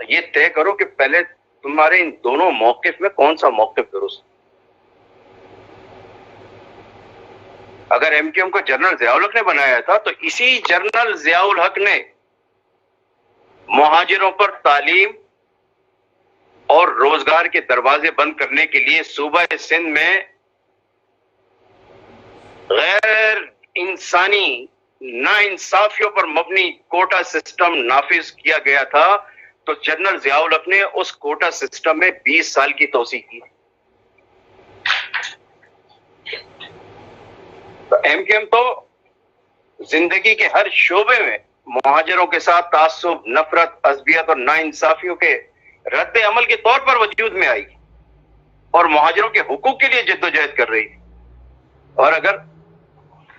یہ طے کرو کہ پہلے تمہارے ان دونوں موقف میں کون سا موقف درست. اگر ایم کیو ایم کو جنرل ضیاء الحق نے بنایا تھا تو اسی جنرل ضیاء الحق نے مہاجروں پر تعلیم اور روزگار کے دروازے بند کرنے کے لیے صوبہ سندھ میں غیر انسانی ناانصافیوں پر مبنی کوٹا سسٹم نافذ کیا گیا تھا. تو جنرل ضیاء الحق نے اس کوٹا سسٹم میں 20 سال کی توسیع کی. تو ایم کیو ایم تو زندگی کے ہر شعبے میں مہاجروں کے ساتھ تعصب، نفرت، عصبیت اور ناانصافیوں کے رد عمل کے طور پر وجود میں آئی اور مہاجروں کے حقوق کے لیے جدوجہد کر رہی تھی. اور اگر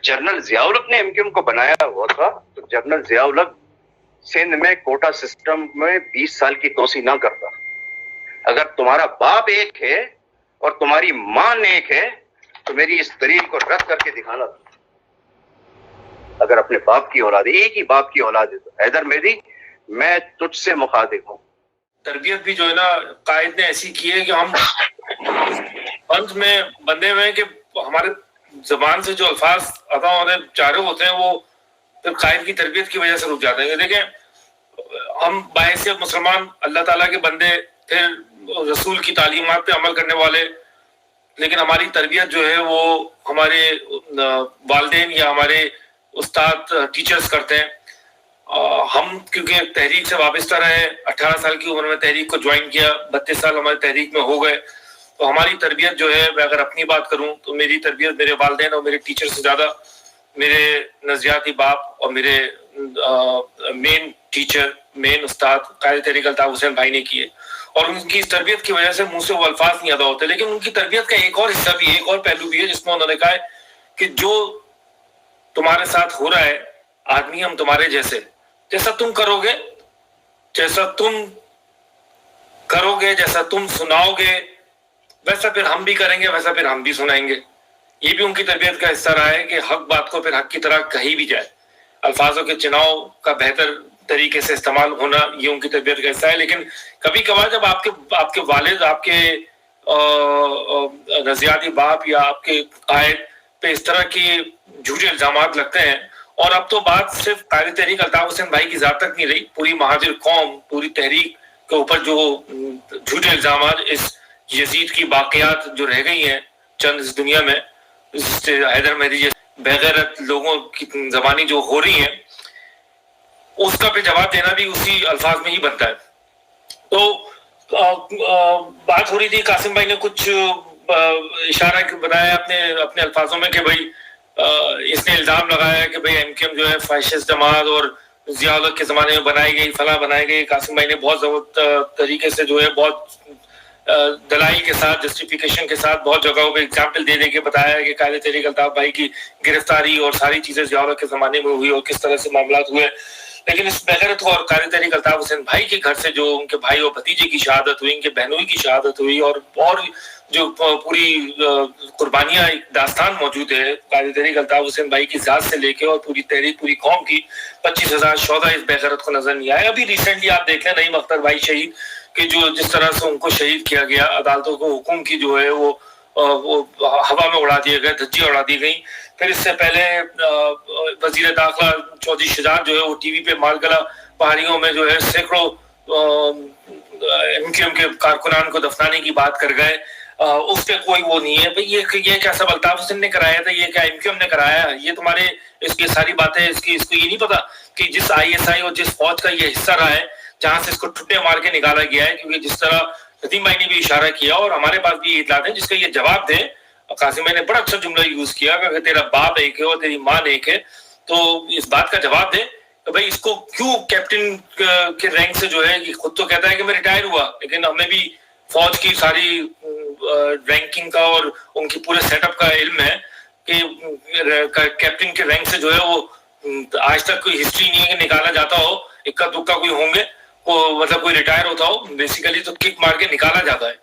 جنرل ضیاء الحق نے ایم کیو ایم کو بنایا ہوا تھا تو جنرل ضیاء الحق سندھ میں کوٹا سسٹم میں 20 سال کی توسیع نہ کرتا. اگر تمہارا باپ ایک ہے اور تمہاری ماں ایک ہے تو میری اس دلیل کو رد کر کے دکھانا. اگر اپنے باپ کی اولاد، ایک ہی باپ کی اولاد ہے تو حیدر مہدی میں تجھ سے مخاطب ہوں. تربیت بھی جو ہے نا قائد نے ایسی کی ہے کہ ہم بند میں بندے ہوئے ہیں کہ ہمارے زبان سے جو الفاظ ادا ہونے چاہ رہے ہوتے ہیں وہ پھر قائد کی تربیت کی وجہ سے رک جاتے ہیں. دیکھیں ہم باعث مسلمان اللہ تعالیٰ کے بندے پھر رسول کی تعلیمات پہ عمل کرنے والے، لیکن ہماری تربیت جو ہے وہ ہمارے والدین یا ہمارے استاد ٹیچرز کرتے ہیں. ہم کیونکہ تحریک سے وابستہ رہے، 18 سال کی عمر میں تحریک کو جوائن کیا، 32 سال ہمارے تحریک میں ہو گئے، تو ہماری تربیت جو ہے میں اگر اپنی بات کروں تو میری تربیت میرے والدین اور میرے ٹیچر سے زیادہ میرے نظریاتی باپ اور میرے مین ٹیچر، مین استاد قائد تحریک الطاف حسین بھائی نے کی ہے. اور ان کی اس تربیت کی وجہ سے منہ سے وہ الفاظ نہیں ادا ہوتے. لیکن ان کی تربیت کا ایک اور حصہ بھی ہے، ایک اور پہلو بھی ہے جس میں انہوں نے کہا ہے کہ جو تمہارے ساتھ ہو رہا ہے آدمی ہم تمہارے جیسے، جیسا تم کرو گے، جیسا تم سناؤ گے ویسا پھر ہم بھی کریں گے، ویسا پھر ہم بھی سنائیں گے. یہ بھی ان کی تربیت کا حصہ رہا ہے کہ حق بات کو پھر حق کی طرح کہی بھی جائے. الفاظوں کے چناؤ کا بہتر طریقے سے استعمال ہونا یہ ان کی تربیت کا حصہ ہے. لیکن کبھی کبھار جب آپ کے والد، آپ کے نظریاتی باپ یا آپ کے قائد پہ اس طرح کے جھوٹے الزامات لگتے ہیں، اور اب تو بات صرف قائد تحریک الطاف حسین بھائی کی ذات تک نہیں رہی، پوری مہاجر قوم، پوری تحریک کے اوپر جو جھوٹے الزامات، اس یزید کی باقیات جو رہ گئی ہیں چند اس دنیا میں، حیدر مہدی جیسے بغیرت لوگوں کی زبانی جو ہو رہی ہیں، اس کا پہ جواب دینا بھی اسی الفاظ میں ہی بنتا ہے. تو بات ہو رہی تھی، قاسم بھائی نے کچھ اشارہ بنایا اپنے الفاظوں میں کہ بھائی اس نے الزام لگایا کہ بھائی ایم کیو ایم جو ہے فاشسٹ جماعت اور ضیاء الحق کے زمانے میں بنائی گئی، فلاں بنائی گئی. قاسم بھائی نے بہت طریقے سے جو ہے بہت دلائل کے ساتھ، جسٹیفیکیشن کے ساتھ بہت جگہوں پہ اگزامپل دے کے بتایا کہ قائد تحریک الطاف بھائی کی گرفتاری اور ساری چیزیں ضیاء الحق کے زمانے میں ہوئی اور کس طرح سے معاملات ہوئے. لیکن اس بغیرت اور قائد تحریک الطاف حسین بھائی کے گھر سے جو ان کے بھائی اور بھتیجے کی شہادت ہوئی، ان کے بہنوئی کی شہادت ہوئی، اور جو پوری قربانیاں داستان موجود ہے قائد تحریک الطاف حسین بھائی کی ذات سے لے کے اور پوری تحریک، پوری قوم کی 25,000 شہداء اس بغیرت کو نظر نہیں آئے. ابھی ریسنٹلی آپ دیکھ لیں نعیم اختر بھائی شہید کہ جو جس طرح سے ان کو شہید کیا گیا، عدالتوں کو حکم کی جو ہے وہ ہوا میں اڑا دیے گئے، دھجیاں اڑا دی گئیں. پھر اس سے پہلے وزیر داخلہ چودھری شجاعت جو ہے وہ ٹی وی پہ مالگلا پہاڑیوں میں جو ہے سینکڑوں ایم کیو ایم کے کارکنان کو دفنانے کی بات کر گئے. اس پہ کوئی وہ نہیں ہے بھائی یہ کیا سب الطاف حسین نے کرایا تھا، یہ کیا ایم کیو ایم نے کرایا؟ یہ تمہارے اس کی ساری باتیں اس کو یہ نہیں پتا کہ جس آئی ایس آئی اور جس فوج کا یہ حصہ رہا ہے جہاں سے اس کو ٹھٹے مار کے نکالا گیا ہے. کیونکہ جس طرح ندیم بھائی نے بھی اشارہ کیا اور ہمارے پاس بھی یہ اطلاعات ہیں جس کا یہ جواب دے. قاسم بھائی نے بڑا اچھا جملہ یوز کیا کہ اگر تیرا باپ ایک ہے اور تیری ماں ایک ہے تو اس بات کا جواب دے کہ بھائی اس کو کیوں کیپٹن کے رینک سے جو ہے یہ خود تو کہتا ہے کہ میں ریٹائر ہوا، لیکن ہمیں بھی فوج کی ساری رینکنگ کا اور ان کی پورے سیٹ اپ کا علم ہے کہ کیپٹن کے رینک سے جو ہے وہ آج تک کوئی ہسٹری نہیں ہے کہ نکالا جاتا ہو. اکا دکا کوئی ہوں گے مطلب کوئی ریٹائر ہوتا ہو بیسیکلی تو کک مار کے نکالا جاتا ہے.